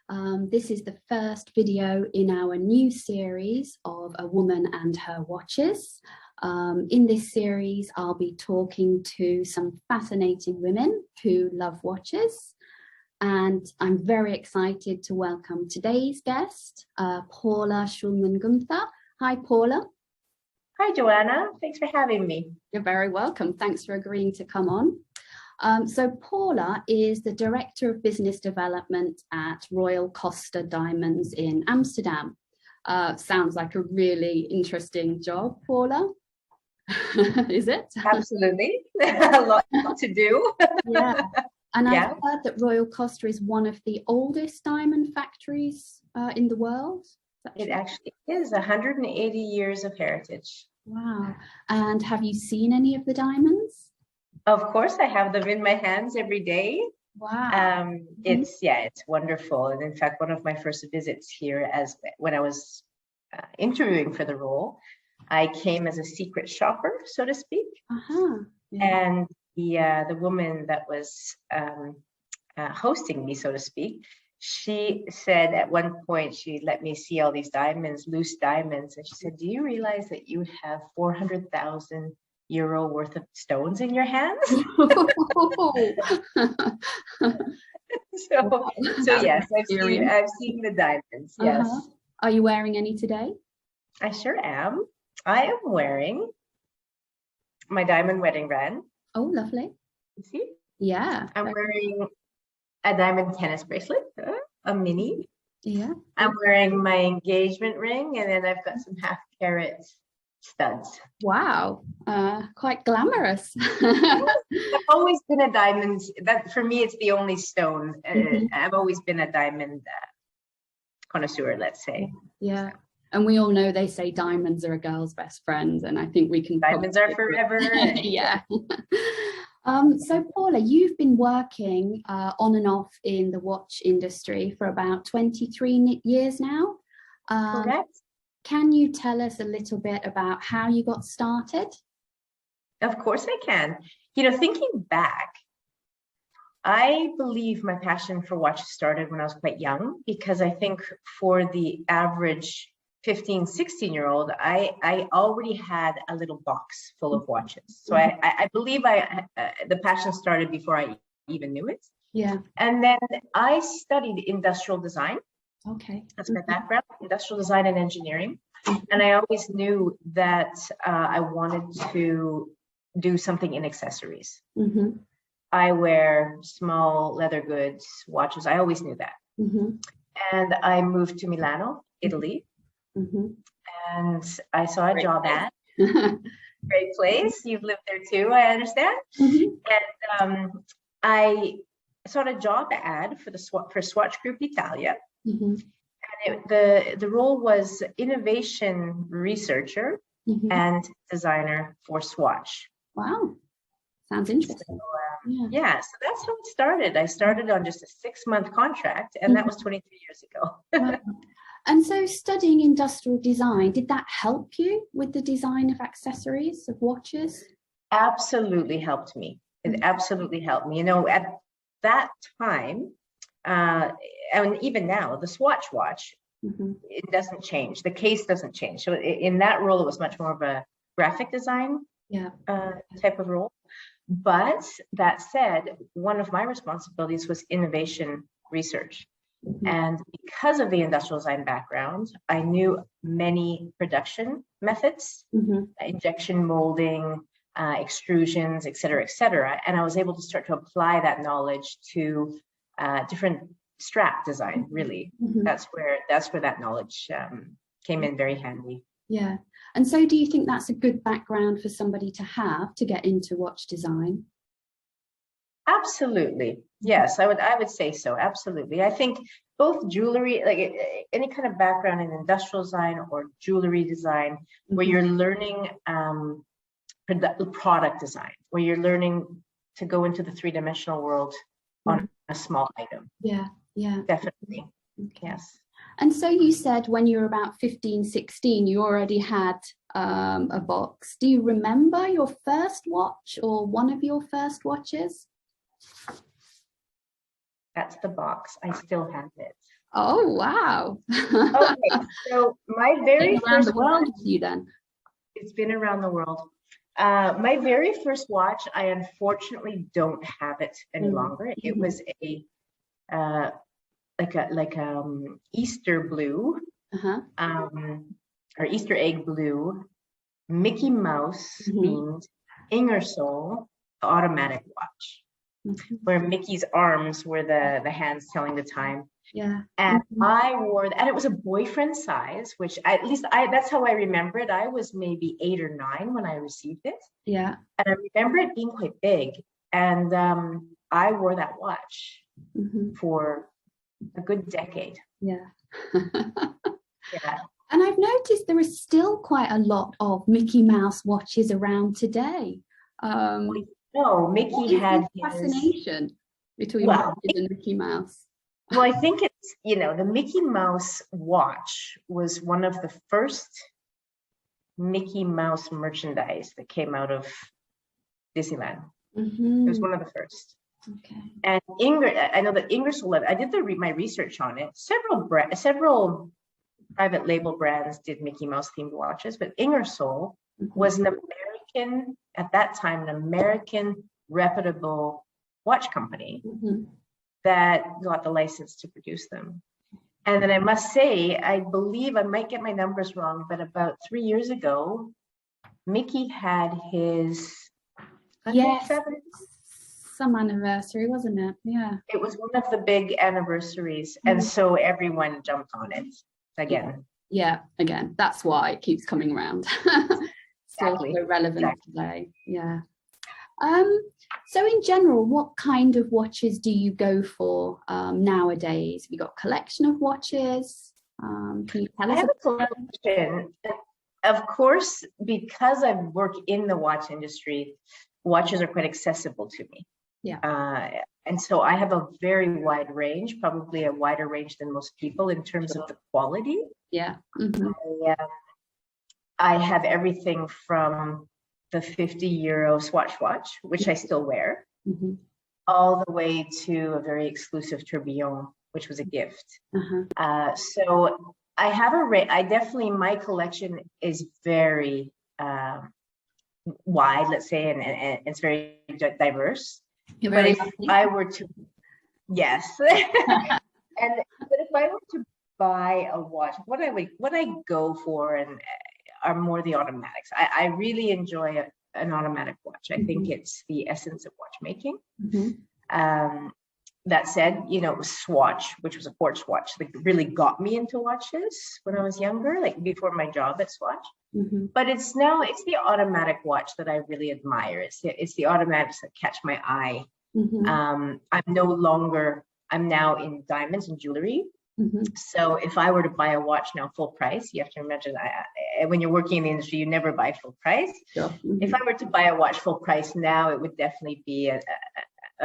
This is the first video in our new series of A Woman and Her Watches. In this series, I'll be talking to some fascinating women who love watches. And I'm very excited to welcome today's guest, Paula Schulman Guenther. Hi, Paula. Hi, Joanna. Thanks for having me. You're very welcome. Thanks for agreeing to come on. So Paula is the Director of Business Development at Royal Costa Diamonds in Amsterdam. Sounds like a really interesting job, Paula. Is it? Absolutely. A lot to do. Yeah. And I've heard that Royal Costa is one of the oldest diamond factories in the world. It actually is 180 years of heritage. Wow. And have you seen any of the diamonds? Of course, I have them in my hands every day. Wow. It's wonderful. And in fact, one of my first visits here, when I was interviewing for the role, I came as a secret shopper, so to speak. And the woman that was hosting me, so to speak, she said at one point, she let me see all these diamonds, loose diamonds. And she said, do you realize that you have 400,000 euro worth of stones in your hands? So yes, I've seen the diamonds. Yes. Are you wearing any today? I sure am. I am wearing my diamond wedding ring. Oh, lovely. You see? Yeah. I'm wearing a diamond tennis bracelet, a mini. Yeah. I'm wearing my engagement ring, and then I've got some half-carat studs. Wow, quite glamorous. I've always been a diamond. That for me, it's the only stone. I've always been a diamond connoisseur, let's say. Yeah, and we all know they say diamonds are a girl's best friend, and I think we can. Diamonds are forever. Yeah. So Paula, you've been working on and off in the watch industry for about 23 years now. Correct. Can you tell us a little bit about how you got started? Of course I can. Thinking back, I believe my passion for watches started when I was quite young, because I think for the average 15, 16-year-old, I already had a little box full of watches. So I believe the passion started before I even knew it. Yeah. And then I studied industrial design. Okay. That's my background, industrial design and engineering. And I always knew that I wanted to do something in accessories. I wear small leather goods, watches. I always knew that. And I moved to Milano, Italy. And I saw a job ad. Great place. You've lived there too, I understand. And I saw a job ad for Swatch Group Italia. And the role was innovation researcher and designer for Swatch. Wow, sounds interesting. So, so that's how it started. I started on just a 6-month contract, and that was 23 years ago. Wow. And so studying industrial design, did that help you with the design of accessories, of watches? Absolutely helped me. It absolutely helped me. At that time, and even now, the Swatch watch, it doesn't change. The case doesn't change. So in that role, it was much more of a graphic design type of role. But that said, one of my responsibilities was innovation research. And because of the industrial design background, I knew many production methods, injection molding, extrusions, et cetera, and I was able to start to apply that knowledge to different strap design. Really, that's where that knowledge came in very handy. Yeah. And so, do you think that's a good background for somebody to have to get into watch design? Absolutely. Yes, I would say so. Absolutely. I think both jewelry, like any kind of background in industrial design or jewelry design, where you're learning product design, where you're learning to go into the three-dimensional world on a small item. Yeah. Definitely. Okay. Yes. And so you said when you were about 15, 16, you already had a box. Do you remember your first watch or one of your first watches? That's the box. I still have it. Oh, wow. Okay, so my very around first the world with you then. It's been around the world. My very first watch, I unfortunately don't have it any longer. It was a Easter blue, or Easter egg blue, Mickey Mouse themed Ingersoll automatic watch, where Mickey's arms were the hands telling the time. Yeah. And I wore, and it was a boyfriend size, which that's how I remember it. I was maybe 8 or 9 when I received it. Yeah. And I remember it being quite big. And I wore that watch for a good decade. Yeah. Yeah. And I've noticed there is still quite a lot of Mickey Mouse watches around today. No, Mickey had his fascination between watches and Mickey Mouse. Well, I think it's, the Mickey Mouse watch was one of the first Mickey Mouse merchandise that came out of Disneyland. It was one of the first. Okay. And I know that Ingersoll, I did my research on it. Several private label brands did Mickey Mouse themed watches, but Ingersoll was an American, at that time, an American reputable watch company that got the license to produce them. And then I must say, I believe, I might get my numbers wrong, but about 3 years ago, Mickey had his 107th. Some anniversary, wasn't it? Yeah. It was one of the big anniversaries. And so everyone jumped on it again. Yeah, again, that's why it keeps coming around. Still so relevant today. Yeah. So in general, what kind of watches do you go for nowadays? Have you got a collection of watches? Can you tell us? I have a collection. Of course, because I work in the watch industry, watches are quite accessible to me. Yeah. And so I have a very wide range, probably a wider range than most people in terms of the quality. Yeah. I have everything from the 50 € Swatch watch, which I still wear, all the way to a very exclusive tourbillon, which was a gift. So I have my collection is very wide, let's say, and it's very diverse. But if I were to, yes. But if I were to buy a watch, what I go for are more the automatics. I really enjoy an automatic watch. I think it's the essence of watchmaking. That said, Swatch, which was a quartz watch, that really got me into watches when I was younger, like before my job at Swatch. But it's the automatic watch that I really admire. It's the automatics that catch my eye. I'm now in diamonds and jewelry. So if I were to buy a watch now full price, you have to imagine, when you're working in the industry, you never buy full price. Sure. If I were to buy a watch full price now, it would definitely be a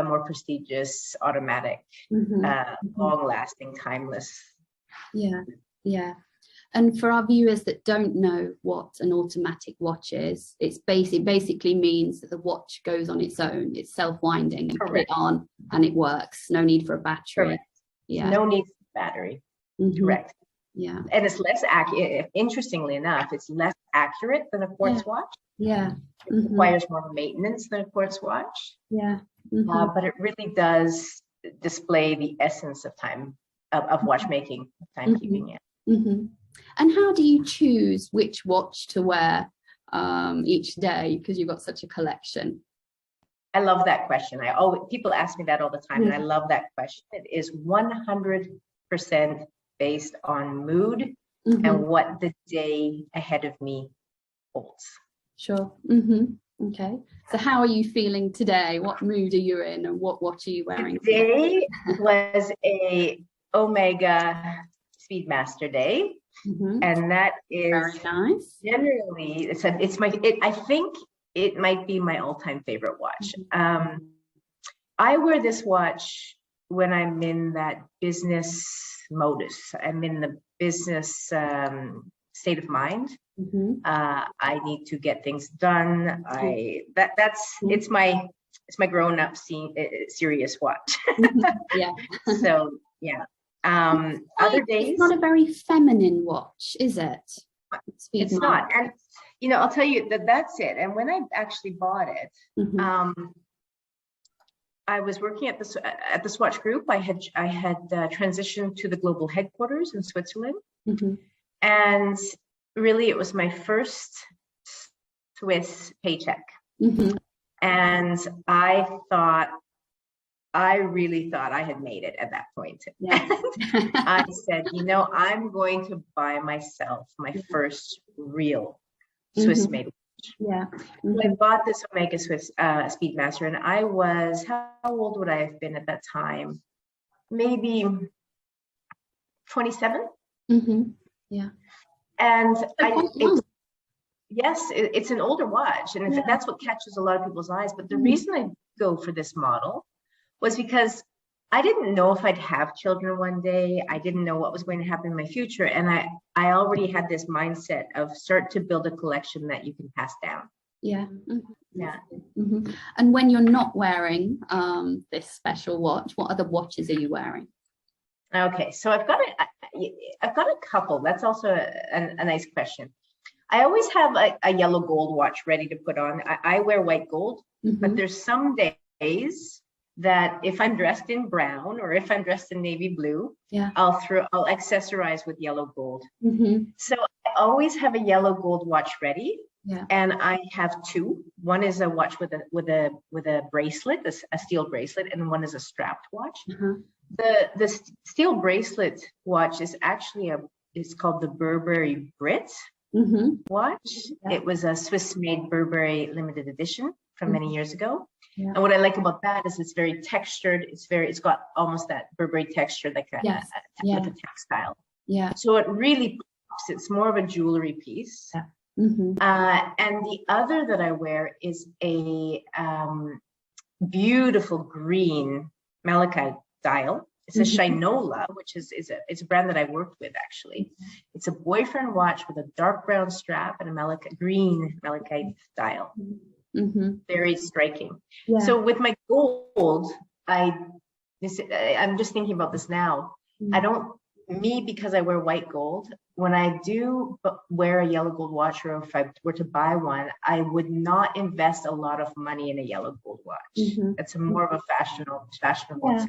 more prestigious automatic, long-lasting, timeless. Yeah. And for our viewers that don't know what an automatic watch is, it basically means that the watch goes on its own. It's self-winding. You put it on and it works. No need for a battery. Correct. Yeah. No need for a battery. Correct. Yeah. And it's less accurate. Interestingly enough, it's less accurate than a quartz watch. Yeah. It requires more maintenance than a quartz watch. Yeah. But it really does display the essence of time, of watchmaking, timekeeping. And how do you choose which watch to wear each day, because you've got such a collection? I love that question. People ask me that all the time, and I love that question. It is 100% based on mood and what the day ahead of me holds. Sure. Okay. So how are you feeling today? What mood are you in, and what watch are you wearing today? Was a Omega Speedmaster day. And that is very nice. Generally, I think it might be my all-time favorite watch. I wear this watch when I'm in that business modus. I'm in the business state of mind. I need to get things done. It's my grown-up serious watch. Yeah. So yeah. Other days, it's not a very feminine watch, is it? It's not. And, I'll tell you that's it. And when I actually bought it, I was working at the Swatch Group. I had transitioned to the global headquarters in Switzerland. And really, it was my first Swiss paycheck. And I really thought I had made it at that point. I said, I'm going to buy myself my first real Swiss made watch. I bought this Omega Swiss Speedmaster, and I was, how old would I have been at that time? Maybe 27. Yeah. And it's an older watch, and that's what catches a lot of people's eyes. But the reason I go for this model was because I didn't know if I'd have children one day. I didn't know what was going to happen in my future. And I already had this mindset of start to build a collection that you can pass down. And when you're not wearing this special watch, what other watches are you wearing? Okay, so I've got a couple. That's also a nice question. I always have a yellow gold watch ready to put on. I wear white gold, but there's some days that if I'm dressed in brown or if I'm dressed in navy blue, I'll accessorize with yellow gold. So I always have a yellow gold watch ready, and I have two. One is a watch with a bracelet, a steel bracelet, and one is a strapped watch. The steel bracelet watch is actually it's called the Burberry Brit watch. It was a Swiss-made Burberry limited edition from many years ago. And what I like about that is it's very textured. It's got almost that Burberry texture, like like a textile. So it really pops. It's more of a jewelry piece. And the other that I wear is a beautiful green malachite dial. It's a Shinola, which is a brand that I worked with, actually. It's a boyfriend watch with a dark brown strap and a green malachite dial. Very striking. So with my gold, I'm just thinking about this now. Because I wear white gold, when I do wear a yellow gold watch, or if I were to buy one, I would not invest a lot of money in a yellow gold watch. It's more of a fashionable watch.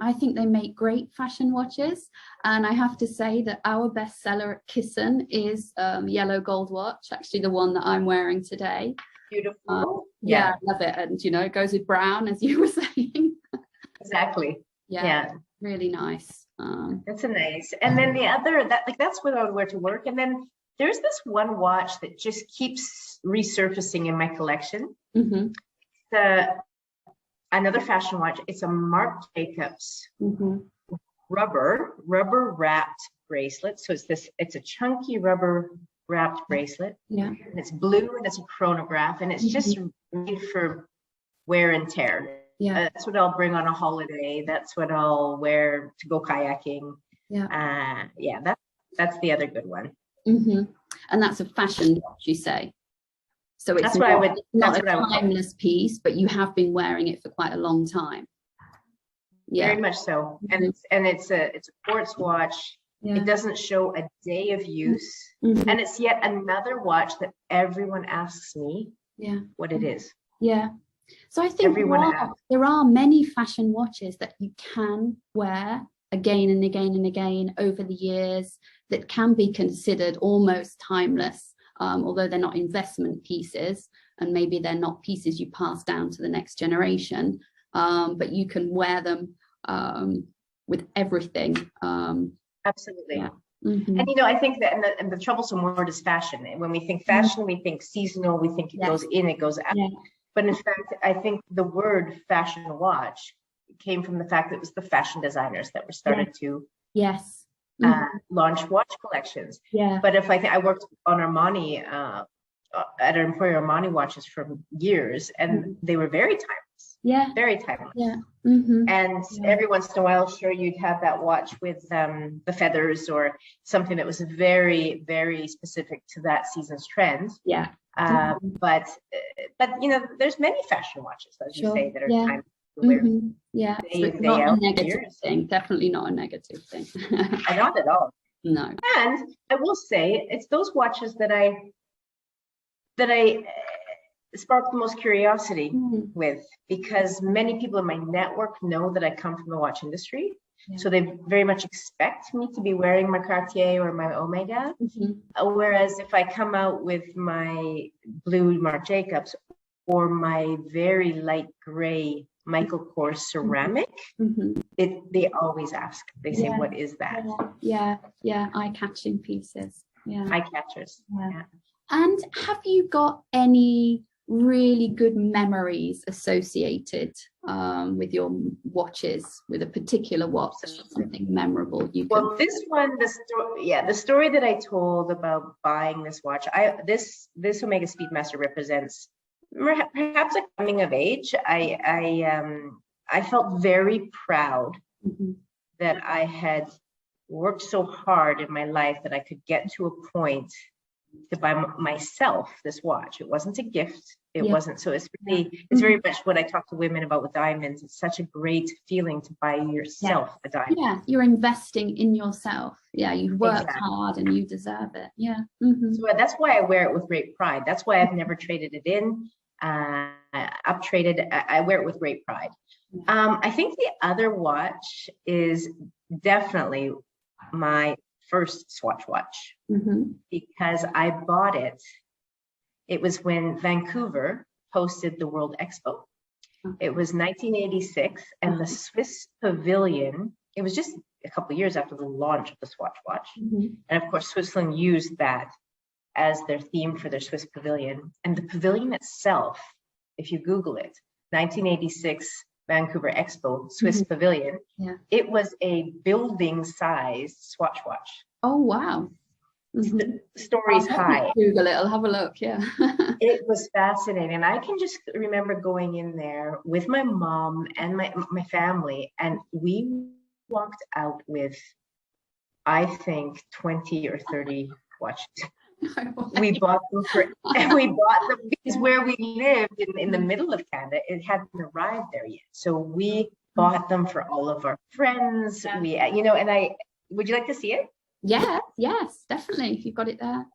I think they make great fashion watches, and I have to say that our bestseller at Cyssan is yellow gold watch, actually the one that I'm wearing today. Beautiful. I love it, and it goes with brown, as you were saying. Exactly. Really nice. That's a nice. And then the other that's what I would wear to work. And then there's this one watch that just keeps resurfacing in my collection. Another fashion watch. It's a Marc Jacobs rubber wrapped bracelet. So it's a chunky rubber wrapped bracelet. And it's blue, and it's a chronograph, and it's just made for wear and tear. That's what I'll bring on a holiday. That's what I'll wear to go kayaking. That's the other good one. And that's a fashion watch, you say? So it's not a timeless piece, but you have been wearing it for quite a long time. Very much so. And it's a quartz watch. It doesn't show a day of use. And it's yet another watch that everyone asks me what it is. So I think there are many fashion watches that you can wear again and again and again over the years that can be considered almost timeless, although they're not investment pieces, and maybe they're not pieces you pass down to the next generation, but you can wear them with everything. Absolutely. And I think that and the troublesome word is fashion. And when we think fashion, we think seasonal, we think it goes in, it goes out. But in fact, I think the word fashion watch came from the fact that it was the fashion designers that were started to launch watch collections. But if I worked on Armani, at Emporio Armani watches for years, and they were very timeless. Very timeless. And every once in a while, sure, you'd have that watch with the feathers or something that was very, very specific to that season's trend. But there's many fashion watches, as you say, that are timeless. Yeah, day so in, it's day not a out negative years. thing. Definitely not a negative thing. Not at all. No. And I will say, it's those watches that I sparked the most curiosity with, because many people in my network know that I come from the watch industry. Yeah. So they very much expect me to be wearing my Cartier or my Omega. Whereas if I come out with my blue Marc Jacobs or my very light gray Michael Kors ceramic, they always ask. They say, "What is that?" Yeah, eye-catching pieces. Yeah, eye catchers. Yeah. And have you got any really good memories associated with your watches, with a particular watch, something memorable you can? Well, this one, the story that I told about buying this watch, this Omega Speedmaster represents perhaps a coming of age. I felt very proud that I had worked so hard in my life that I could get to a point to buy myself this watch. It wasn't a gift. It wasn't. So it's really, it's very much what I talk to women about with diamonds. It's such a great feeling to buy yourself a diamond. Yeah, you're investing in yourself. Yeah, you've worked hard and you deserve it. Yeah. So that's why I wear it with great pride. That's why I've never traded it in, up-traded. I wear it with great pride. I think the other watch is definitely my first Swatch watch, because I bought it. It was when Vancouver hosted the World Expo. It was 1986, and the Swiss Pavilion, it was just a couple of years after the launch of the Swatch watch. And of course, Switzerland used that as their theme for their Swiss Pavilion. And the pavilion itself, if you Google it, 1986 Vancouver Expo, Swiss Pavilion, it was a building-sized Swatch watch. Oh, wow. Stories high. Google it, I'll have a look, yeah. It was fascinating. I can just remember going in there with my mom and my family, and we walked out with, I think, 20 or 30 watches. We bought them because where we lived in the middle of Canada, it hadn't arrived there yet. So we bought them for all of our friends. We, and would you like to see it? Yeah, yes, definitely, if you've got it there.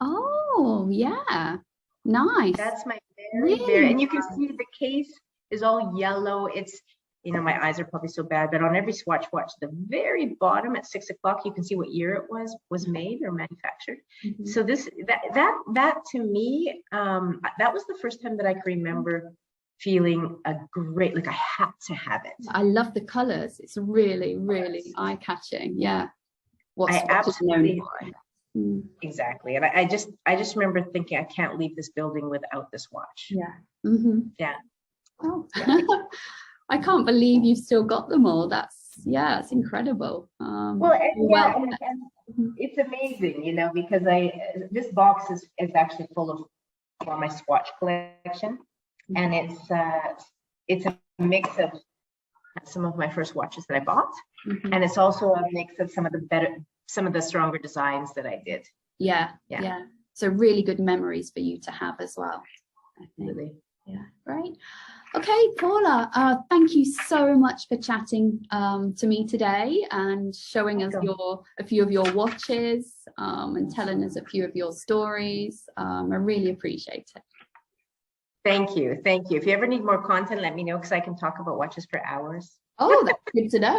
Oh, yeah, nice. That's my very, and you can see the case is all yellow. It's, my eyes are probably so bad, but on every Swatch watch, the very bottom at 6 o'clock, you can see what year it was made or manufactured. So that to me, that was the first time that I can remember feeling a great, like I had to have it. I love the colors. It's really, really eye-catching. Yeah. I absolutely known for. Exactly. And I just remember thinking, I can't leave this building without this watch. Yeah. Yeah. Oh. I can't believe you've still got them all. It's incredible. And it's amazing, because this box is actually full of my Swatch collection. And it's a mix of some of my first watches that I bought, and it's also a mix of some of the stronger designs that I did. Yeah. So really good memories for you to have as well, I think. Really. Yeah, great. Okay, Paula, thank you so much for chatting to me today and showing us a few of your watches and telling us a few of your stories. I really appreciate it. Thank you. If you ever need more content, let me know, because I can talk about watches for hours. Oh, that's good to know.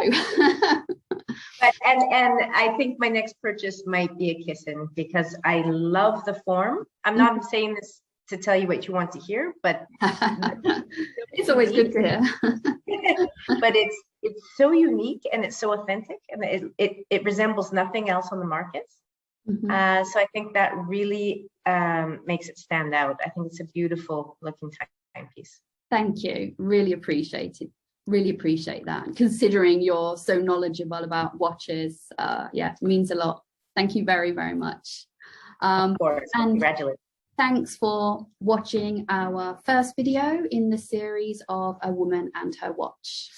And I think my next purchase might be a Cyssan, because I love the form. I'm not saying this to tell you what you want to hear, but it's always good to hear. But it's so unique and it's so authentic, and it resembles nothing else on the market. So I think that really makes it stand out. I think it's a beautiful looking timepiece. Thank you. Really appreciate it. Really appreciate that. Considering you're so knowledgeable about watches, it means a lot. Thank you very, very much. Of course. And congratulations. Thanks for watching our first video in the series of A Woman and Her Watch.